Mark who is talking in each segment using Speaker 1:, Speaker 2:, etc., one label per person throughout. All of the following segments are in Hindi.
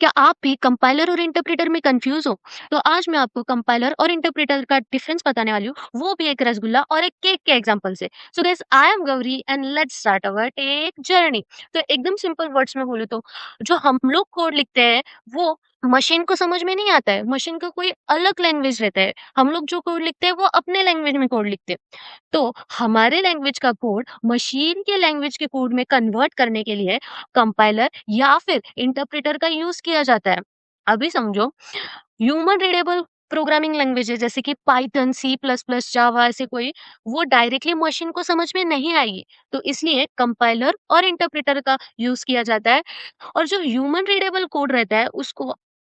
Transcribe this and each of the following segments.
Speaker 1: क्या आप भी कंपाइलर और इंटरप्रेटर में कंफ्यूज हो? तो आज मैं आपको कंपाइलर और इंटरप्रेटर का डिफरेंस बताने वाली हूँ, वो भी एक रसगुल्ला और एक केक के एग्जांपल से। So guys, I am Gauri and let's start our tech journey. तो एकदम सिंपल वर्ड्स में बोलूँ तो जो हम लोग कोड लिखते हैं वो मशीन को समझ में नहीं आता है। मशीन का कोई अलग लैंग्वेज रहता है। हम लोग जो कोड लिखते हैं वो अपने लैंग्वेज में कोड लिखते हैं। तो हमारे लैंग्वेज का कोड मशीन के लैंग्वेज के कोड में कन्वर्ट करने के लिए कंपाइलर या फिर इंटरप्रेटर का यूज किया जाता है। अभी समझो, ह्यूमन रीडेबल प्रोग्रामिंग लैंग्वेजेस जैसे कि पाइथन, सी प्लस प्लस, जावा, ऐसे कोई वो डायरेक्टली मशीन को समझ में नहीं आएगी। तो इसलिए कंपाइलर और इंटरप्रेटर का यूज किया जाता है। और जो ह्यूमन रीडेबल कोड रहता है उसको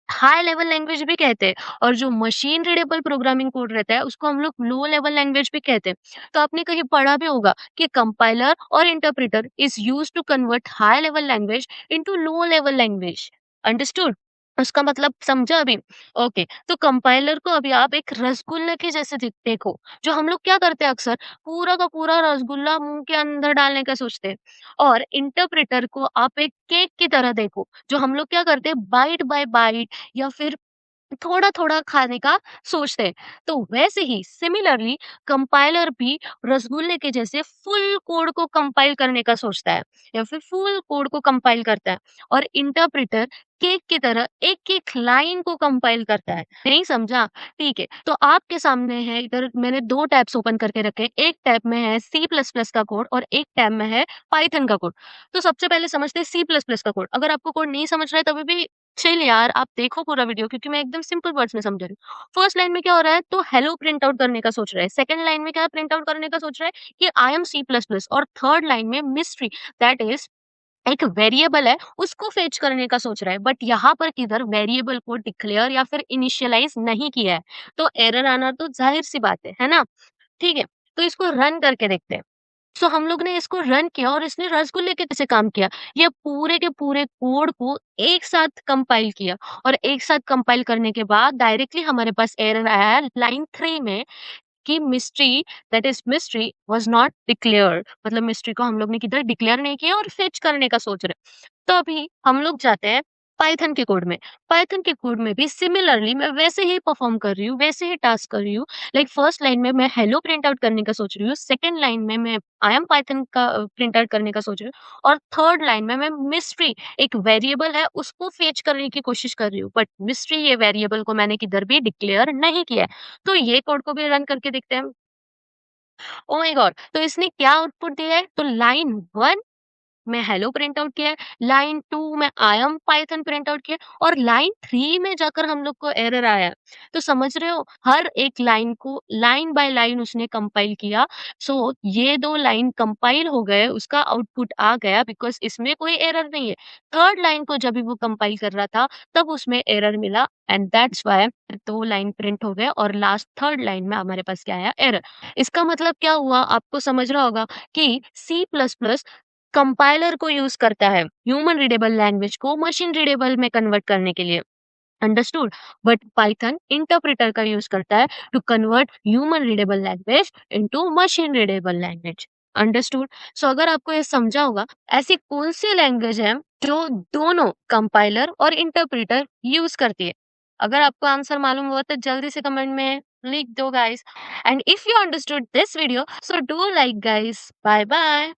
Speaker 1: हाई लेवल लैंग्वेज भी कहते हैं, और जो मशीन रीडेबल प्रोग्रामिंग कोड रहता है उसको हम लोग लो लेवल लैंग्वेज भी कहते हैं। तो आपने कहीं पढ़ा भी होगा कि कंपाइलर और interpreter is used to convert high level language into low level language. Understood? उसका मतलब समझा अभी? ओके, तो कंपाइलर को अभी आप एक रसगुल्ले के जैसे देखो। जो हम लोग क्या करते हैं अक्सर, पूरा का पूरा रसगुल्ला मुंह के अंदर डालने का सोचते हैं। और इंटरप्रेटर को आप एक केक की तरह देखो, जो हम लोग क्या करते हैं, बाइट बाय बाइट या फिर थोड़ा-थोड़ा खाने का सोचते हैं। तो वैसे ही सिमिलरली कंपाइलर भी रसगुल्ले के जैसे फुल कोड को कंपाइल करने का सोचता है या फिर फुल कोड को कंपाइल करता है, और इंटरप्रेटर केक की तरह एक-एक लाइन को कंपाइल करता है। नहीं समझा? ठीक है। तो आपके सामने है, इधर मैंने 2 टैब्स ओपन करके रखे हैं। एक टैब में है सी प्लस प्लस का कोड और एक टैब में है पाइथन का कोड। तो सबसे पहले समझते हैं सी प्लस प्लस का कोड। अगर आपको कोड नहीं समझ रहा है तभी भी चिल यार, आप देखो पूरा वीडियो, क्योंकि मैं एकदम सिंपल वर्ड्स में समझा रही हूँ। फर्स्ट लाइन में क्या हो रहा है, तो हेलो प्रिंट आउट करने का सोच रहा है। सेकंड लाइन में क्या प्रिंट आउट करने का सोच रहा है कि I am C plus plus, और थर्ड लाइन में मिस्ट्री, दैट इज एक वेरिएबल है, उसको फेच करने का सोच रहा है। बट यहाँ पर किधर वेरिएबल को डिक्लेयर या फिर इनिशियलाइज नहीं किया है, तो एरर आना तो जाहिर सी बात है ना? ठीक है, तो इसको रन करके देखते हैं। सो हम लोग ने इसको रन किया और इसने रसगुल्ले के जैसे काम किया। ये पूरे के पूरे कोड को एक साथ कंपाइल किया, और एक साथ कंपाइल करने के बाद डायरेक्टली हमारे पास एरर आया लाइन 3 में कि mystery, that is mystery was not declared. मतलब मिस्ट्री को हम लोग ने किधर डिक्लेयर नहीं किया और फेच करने का सोच रहे। तो अभी हम लोग जाते हैं पाइथन के कोड में। पाइथन के कोड में भी सिमिलरली मैं वैसे ही परफॉर्म कर रही हूँ, वैसे ही टास्क कर रही हूँ। लाइक फर्स्ट लाइन में मैं हेलो प्रिंट आउट करने का सोच रही हूँ, सेकंड लाइन में मैं आई एम पाइथन का प्रिंट आउट करने का सोच रही हूँ, और थर्ड लाइन में मैं मिस्ट्री, एक वेरिएबल है, उसको फेच करने की कोशिश कर रही हूँ। बट मिस्ट्री ये वेरिएबल को मैंने किधर भी डिक्लेयर नहीं किया है। तो ये कोड को भी रन करके देखते हैं। Oh my God! तो इसने क्या आउटपुट दिया है, तो लाइन 1 में हेलो प्रिंट आउट किया है, लाइन 2 में I am Python print out किया है, और लाइन 3 में जाकर हम लोग को एरर आया है। तो समझ रहे हो, हर एक लाइन को लाइन बाय लाइन उसने कंपाइल किया। सो ये 2 लाइन कंपाइल हो गए, उसका आउटपुट आ गया, बिकॉज़ इसमें कोई एरर नहीं है। थर्ड लाइन को जब भी वो कंपाइल कर रहा था तब उसमें एरर मिला, and that's why 2 line print हो गए और लास्ट थर्ड लाइन में हमारे पास क्या आया, एरर। इसका मतलब क्या हुआ, आपको समझ रहा होगा कि सी प्लस प्लस कंपाइलर को यूज करता है ह्यूमन रीडेबल लैंग्वेज को मशीन रीडेबल में कन्वर्ट करने के लिए। अंडरस्टूड? बट पाइथन इंटरप्रेटर का यूज करता है to convert human readable language into machine readable language. Understood? So अगर आपको ये समझा होगा, ऐसी कौन सी लैंग्वेज है जो दोनों कंपाइलर और इंटरप्रेटर यूज करती है? अगर आपको आंसर मालूम हुआ तो जल्दी से कमेंट में लिख दो guys. And if you understood this video, so do like guys. Bye bye.